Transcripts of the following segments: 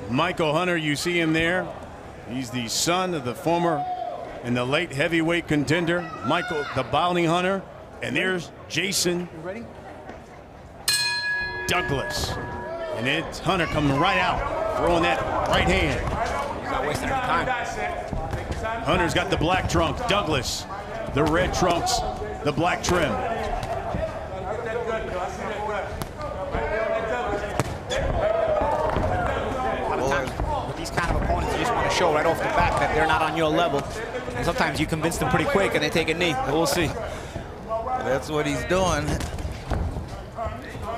Michael Hunter, you see him there. He's the son of the former and the late heavyweight contender, Michael the Bounty Hunter. And there's Jason Douglas. And it's Hunter coming right out, throwing that right hand. He's not wasting any time. Hunter's got the black trunk. Douglas, the red trunks, the black trim. With these kind of opponents, you just want to show right off the bat that they're not on your level. And sometimes you convince them pretty quick and they take a knee. But we'll see. That's what he's doing.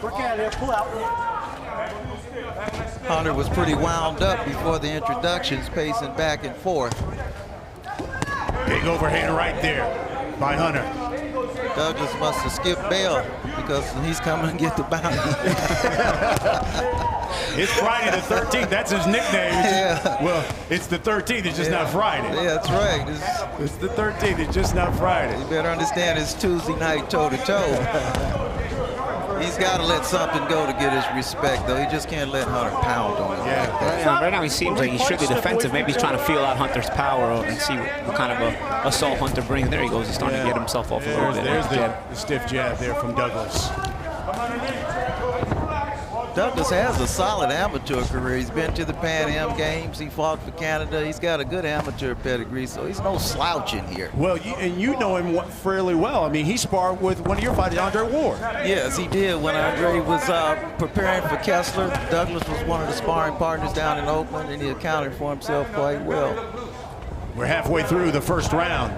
Work out there, pull out. Hunter was pretty wound up before the introductions, pacing back and forth. Big overhand right there by Hunter. Douglas must have skipped bail because he's coming to get the bounty. It's Friday the 13th. That's his nickname. Yeah. Well, it's the 13th. It's just not Friday. Yeah, that's right. It's the 13th. It's just not Friday. You better understand it's Tuesday night toe-to-toe. He's got to let something go to get his respect, though. He just can't let Hunter pound on him. Yeah. Right now he seems like he's strictly defensive. Maybe he's trying to feel out Hunter's power and see what kind of a assault Hunter brings. There he goes. He's starting to get himself off a little bit. There's the stiff jab there from Douglas. Douglas has a solid amateur career. He's been to the Pan Am Games. He fought for Canada. He's got a good amateur pedigree, so he's no slouch in here. Well, and you know him fairly well. I mean, he sparred with one of your fighters, Andre Ward. Yes, he did. When Andre was preparing for Kessler, Douglas was one of the sparring partners down in Oakland, and he accounted for himself quite well. We're halfway through the first round.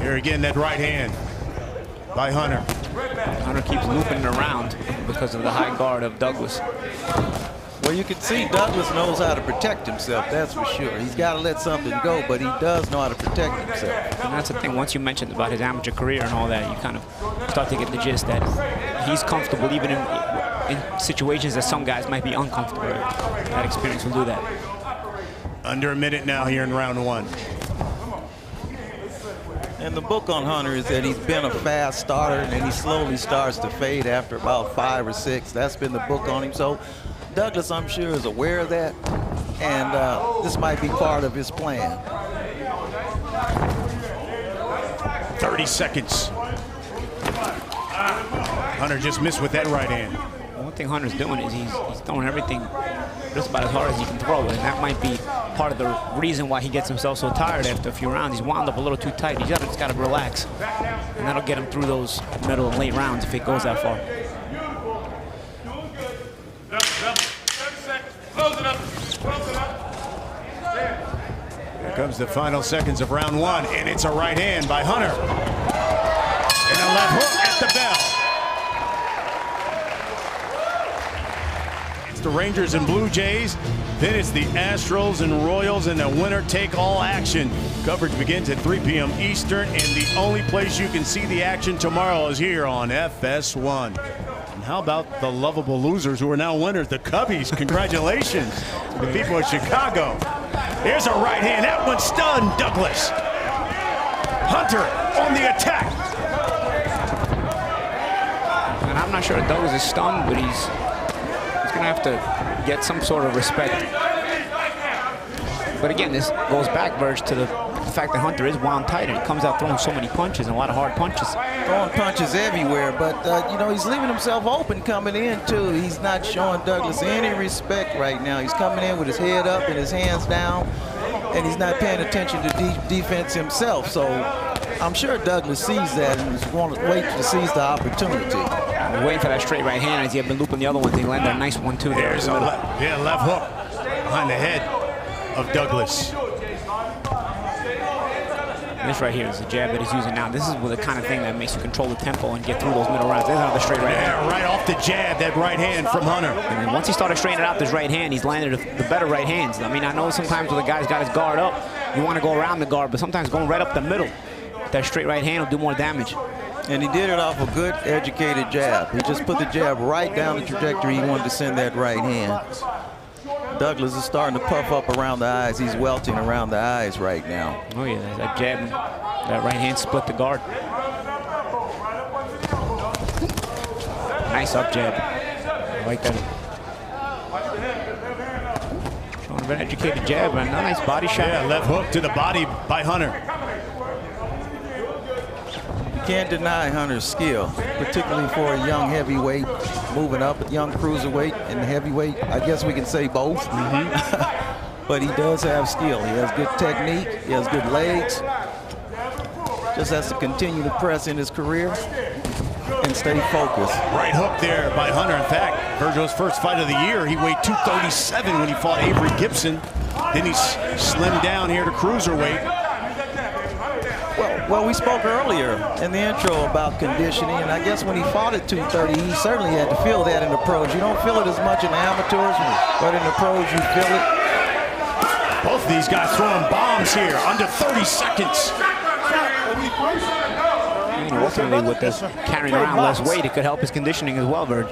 Here again, that right hand by Hunter. Hunter keeps looping it around because of the high guard of Douglas. Well, you can see Douglas knows how to protect himself, that's for sure. He's got to let something go, but he does know how to protect himself. And that's the thing, once you mentioned about his amateur career and all that, you kind of start to get the gist that he's comfortable even in situations that some guys might be uncomfortable with. That experience will do that. Under a minute now here in round one. And the book on Hunter is that he's been a fast starter and then he slowly starts to fade after about 5 or 6. That's been the book on him. So Douglas, I'm sure, is aware of that. And this might be part of his plan. 30 seconds. Hunter just missed with that right hand. One thing Hunter's doing is he's throwing everything just about as hard as he can throw it. And that might be part of the reason why he gets himself so tired after a few rounds. He's wound up a little too tight. He's just got to relax. And that'll get him through those middle and late rounds if it goes that far. Here comes the final seconds of round one, and it's a right hand by Hunter. And a left hook at the bell. It's the Rangers and Blue Jays. Then it's the Astros and Royals in the winner-take-all action. Coverage begins at 3 p.m. Eastern, and the only place you can see the action tomorrow is here on FS1. And how about the lovable losers who are now winners, the Cubbies? Congratulations to the people of Chicago. There's a right hand. That one stunned Douglas. Hunter on the attack. And I'm not sure if Douglas is stunned, but he's going to have to get some sort of respect. But again, this goes back, Verge, to the fact that Hunter is wound tight and he comes out throwing so many punches and a lot of hard punches. Throwing punches everywhere, but you know, he's leaving himself open coming in too. He's not showing Douglas any respect right now. He's coming in with his head up and his hands down, and he's not paying attention to defense himself. So I'm sure Douglas sees that and is waiting to seize the opportunity. Waiting for that straight right hand as he had been looping the other ones. He landed a nice one too there. There's a left hook behind the head of Douglas. This right here is the jab that he's using now. This is the kind of thing that makes you control the tempo and get through those middle rounds. There's another straight right hand. Right off the jab, that right hand from Hunter. And then once he started straightening out this right hand, he's landed the better right hands. I mean, I know sometimes when the guy's got his guard up, you want to go around the guard, but sometimes going right up the middle, that straight right hand will do more damage. And he did it off a good, educated jab. He just put the jab right down the trajectory he wanted to send that right hand. Douglas is starting to puff up around the eyes. He's welting around the eyes right now. Oh yeah, that jab, that right hand split the guard. Nice up jab. I like that. Showing an educated jab and a nice body shot. Yeah, left hook to the body by Hunter. You can't deny Hunter's skill, particularly for a young heavyweight moving up, a young cruiserweight and heavyweight. I guess we can say both. But he does have skill. He has good technique. He has good legs. Just has to continue to press in his career and stay focused. Right hook there by Hunter. In fact, Virgil's first fight of the year, he weighed 237 when he fought Avery Gibson. Then he slimmed down here to cruiserweight. Well, we spoke earlier in the intro about conditioning, and I guess when he fought at 230, he certainly had to feel that in the pros. You don't feel it as much in the amateurs, but in the pros, you feel it. Both of these guys throwing bombs here, under 30 seconds. Ultimately, with this carrying around less weight, it could help his conditioning as well, Virg.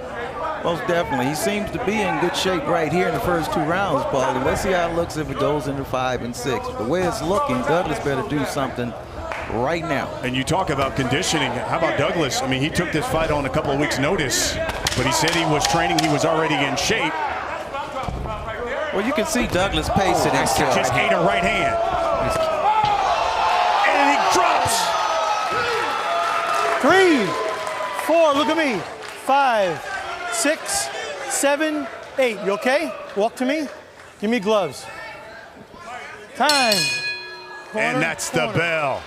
Most definitely. He seems to be in good shape right here in the first 2 rounds, Paul. And let's see how it looks if it goes into 5 and 6. The way it's looking, Douglas better do something right now. And you talk about conditioning. How about Douglas? I mean, he took this fight on a couple of weeks' notice, but he said he was training, he was already in shape. Well, you can see Douglas pacing himself. Just ate a right hand. And he drops. 3, 4, look at me. 5, 6, 7, 8. You okay? Walk to me. Give me gloves. Time. Corner, And that's the bell.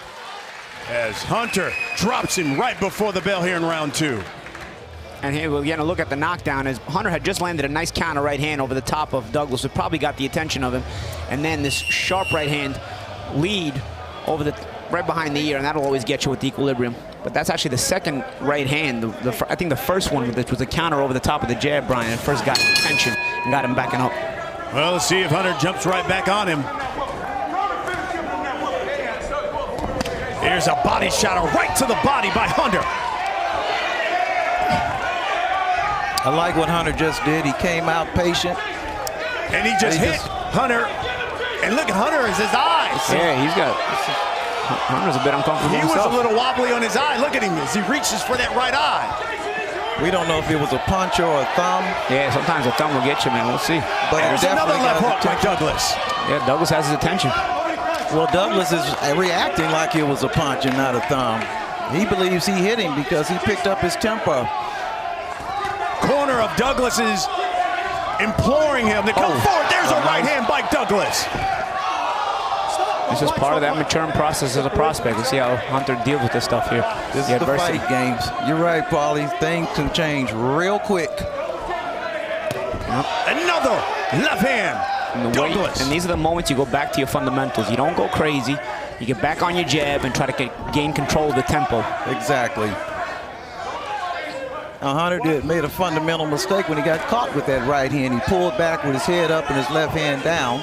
As Hunter drops him right before the bell here in round 2. And here we're getting a look at the knockdown as Hunter had just landed a nice counter right hand over the top of Douglas. It probably got the attention of him. And then this sharp right hand lead over the right behind the ear, and that'll always get you with the equilibrium. But that's actually the second right hand. I think the first one was a counter over the top of the jab, Brian, and first got attention and got him backing up. Well, let's see if Hunter jumps right back on him. Here's a body shot right to the body by Hunter. I like what Hunter just did. He came out patient. And he just hit Hunter. And look at Hunter as his eyes. Yeah, Hunter's a bit uncomfortable He himself. was a little wobbly on his eye. Look at him as he reaches for that right eye. We don't know if it was a punch or a thumb. Yeah, sometimes a thumb will get you, man. We'll see. But There's another left hook by Douglas. Yeah, Douglas has his attention. Well, Douglas is reacting like it was a punch and not a thumb. He believes he hit him because he picked up his tempo. Corner of Douglas is imploring him to come forward. There's a right hand by Douglas. This is part of that maturing process as a prospect. We'll see how Hunter deals with this stuff here. This is the fight games. You're right, Paulie. Things can change real quick. Another left hand. Douglas. And these are the moments you go back to your fundamentals. You don't go crazy. You get back on your jab and try to gain control of the tempo. Exactly. Now, Hunter made a fundamental mistake when he got caught with that right hand. He pulled back with his head up and his left hand down.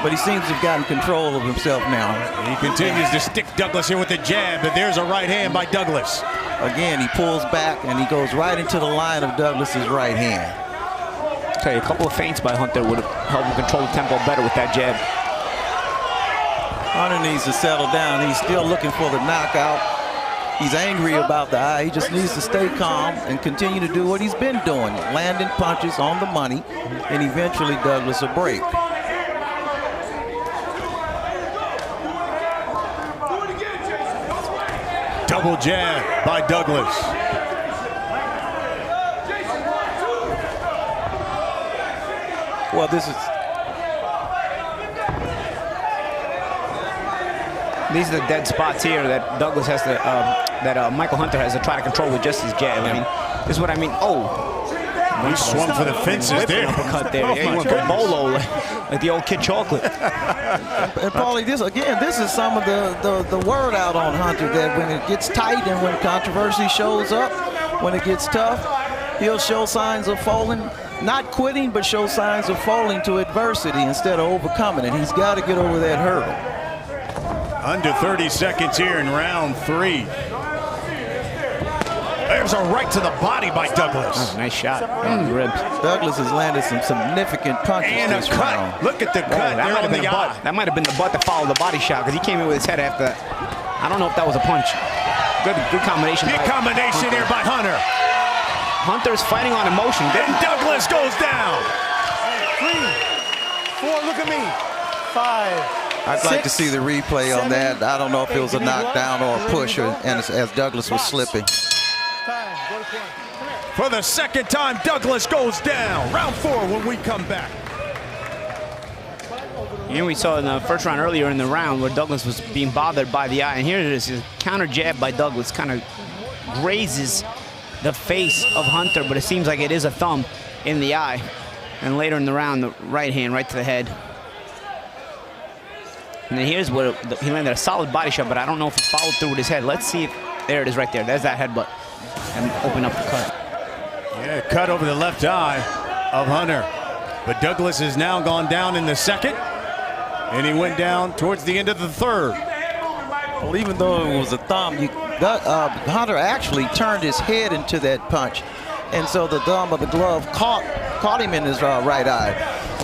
But he seems to have gotten control of himself now. He continues to stick Douglas here with the jab, but there's a right hand by Douglas. Again, he pulls back and he goes right into the line of Douglas's right hand. I'll tell you, a couple of feints by Hunter would have helped him control the tempo better with that jab. Hunter needs to settle down. He's still looking for the knockout. He's angry about the eye. He just needs to stay calm and continue to do what he's been doing, landing punches on the money, and eventually Douglas will break. Double jab by Douglas. Well, this is... These are the dead spots here that Douglas has to, Michael Hunter has to try to control with just his jab. I mean, this is what I mean. He swung for the fences there. Uppercut there. Yeah, he went for Bolo like the old Kid Chocolate. And Paulie, this is some of the word out on Hunter, that when it gets tight and when controversy shows up, when it gets tough, he'll show signs of falling, not quitting, but show signs of falling to adversity instead of overcoming it. He's got to get over that hurdle. Under 30 seconds here in round 3. There's a right to the body by Douglas. Oh, nice shot. Ribs. Douglas has landed some significant punches And a this cut. round. Look at the cut there on the eye. That might have been the butt that followed the body shot, because he came in with his head after that. I don't know if that was a punch. Good combination. Big combination here by Hunter. Hunter's fighting on emotion. And Douglas Douglas goes down. 3, 4, look at me. 5. I'd like to see the replay on that. I don't know if it was a knockdown or a push, as Douglas was slipping. Time. Go to corner. Come here. For the second time, Douglas goes down. Round 4 when we come back. Here we saw in the first round earlier in the round where Douglas was being bothered by the eye. And here it is, a counter jab by Douglas, kind of grazes the face of Hunter, but it seems like it is a thumb in the eye. And later in the round, the right hand right to the head. And then here's where he landed a solid body shot, but I don't know if he followed through with his head. Let's see if, there it is right there. There's that headbutt. And open up the cut. Yeah, cut over the left eye of Hunter. But Douglas has now gone down in the second, and he went down towards the end of the third. Well, even though it was a thumb, Hunter actually turned his head into that punch. And so the thumb of the glove caught him in his right eye.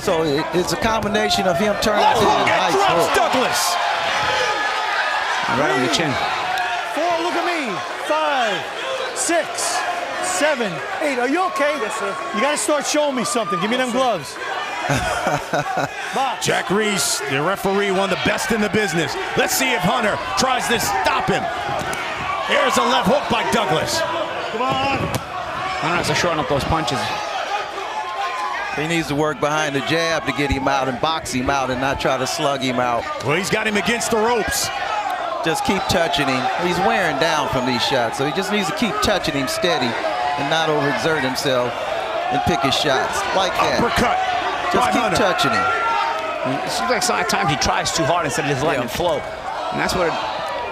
So it's a combination of him turning his head. And drops Douglas. Right on the chin. 4, look at me. 5, 6, 7, 8. Are you okay? Yes, sir. You got to start showing me something. Give me them gloves. Jack Reiss, the referee, one of the best in the business. Let's see if Hunter tries to stop him. Here's a left hook by Douglas. Come on. Hunter has to shorten up those punches. He needs to work behind the jab to get him out and box him out and not try to slug him out. Well, he's got him against the ropes. Just keep touching him. He's wearing down from these shots, so he just needs to keep touching him steady and not overexert himself and pick his shots like that. Uppercut. Just keep touching him. It seems like sometimes he tries too hard instead of just letting it flow. And that's where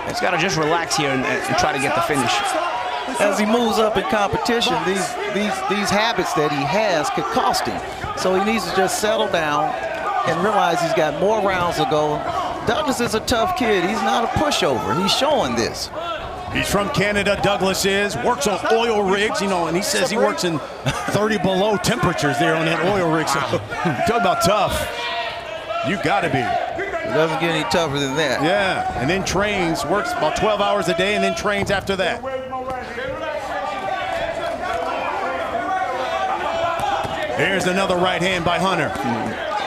he's got to just relax here and try to get the finish. As he moves up in competition, these habits that he has could cost him. So he needs to just settle down and realize he's got more rounds to go. Douglas is a tough kid. He's not a pushover. He's showing this. He's from Canada, Douglas is. Works on oil rigs, you know, and he says he works in 30 below temperatures there on that oil rig. So, talk about tough. You got to be. It doesn't get any tougher than that. Yeah, and then trains, works about 12 hours a day, and then trains after that. Here's another right hand by Hunter.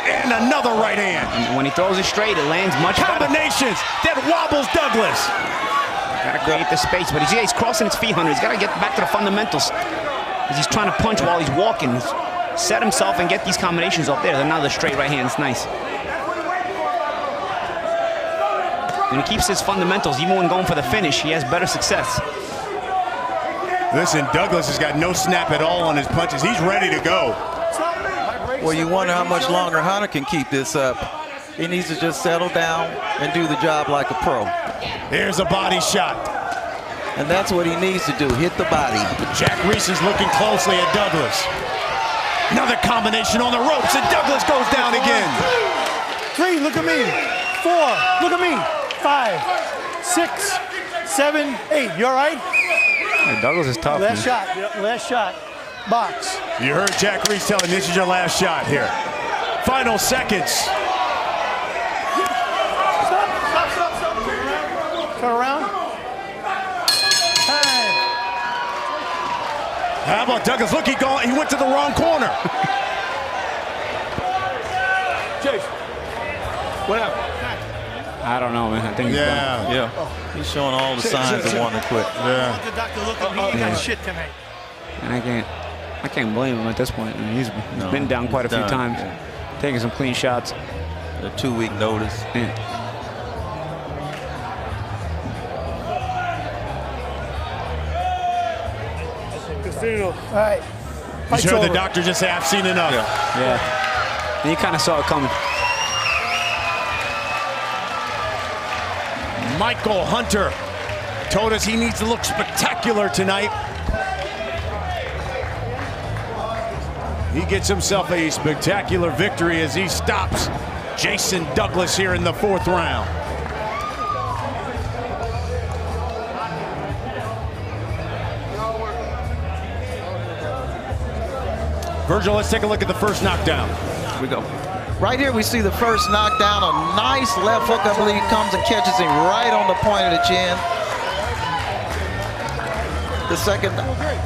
And another right hand. And when he throws it straight, it lands much Combinations better. that wobbles Douglas. Gotta create the space, but he's crossing his feet, Hunter. He's gotta get back to the fundamentals. He's trying to punch while he's walking. He's set himself and get these combinations up there. Another straight right hand, it's nice. And he keeps his fundamentals, even when going for the finish, he has better success. Listen, Douglas has got no snap at all on his punches. He's ready to go. Well, you wonder how much longer Hunter can keep this up. He needs to just settle down and do the job like a pro. Here's a body shot. And that's what he needs to do, hit the body. Jack Reiss is looking closely at Douglas. Another combination on the ropes, and Douglas goes down again. 3, look at me. 4, look at me. 5, 6, 7, 8. You all right? Yeah, Douglas is tough. Last shot. Yep, last shot. Box. You heard Jack Reiss tell him this is your last shot here. Final seconds. Stop. Turn around. Time. How about Douglas? Look, he went to the wrong corner. Chase. What happened? I don't know, man. I think he's done. Yeah. He's showing all the signs of wanting to quit. Yeah. Let the doctor look at me. He got shit tonight. And I can't blame him at this point. I mean, he's been down quite a few times, taking some clean shots. A 2-week notice. Yeah. All right. You heard the doctor just say, I've seen enough. Yeah. And you kind of saw it coming. Michael Hunter told us he needs to look spectacular tonight. He gets himself a spectacular victory as he stops Jason Douglas here in the 4th round. Virgil, let's take a look at the first knockdown. Here we go. Right here we see the first knockdown. A nice left hook, I believe, comes and catches him right on the point of the chin. The second,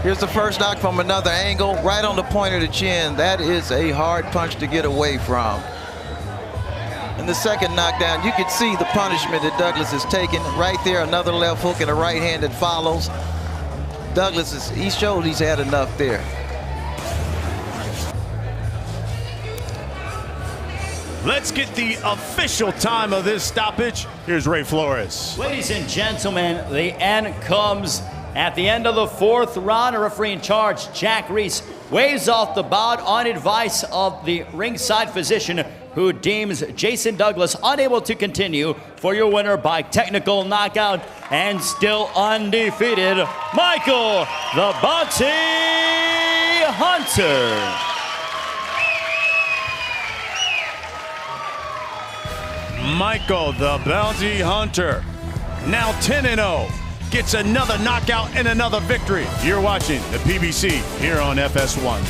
here's the first knock from another angle, right on the point of the chin. That is a hard punch to get away from. And the second knockdown, you can see the punishment that Douglas is taking. Right there, another left hook and a right hand that follows. Douglas, he showed he's had enough there. Let's get the official time of this stoppage. Here's Ray Flores. Ladies and gentlemen, the end comes at the end of the fourth round. A referee in charge, Jack Reese, waves off the bout on advice of the ringside physician, who deems Jason Douglas unable to continue for your winner by technical knockout and still undefeated, Michael the Bounty Hunter. Michael the Bounty Hunter, now 10-0, gets another knockout and another victory. You're watching the PBC here on FS1.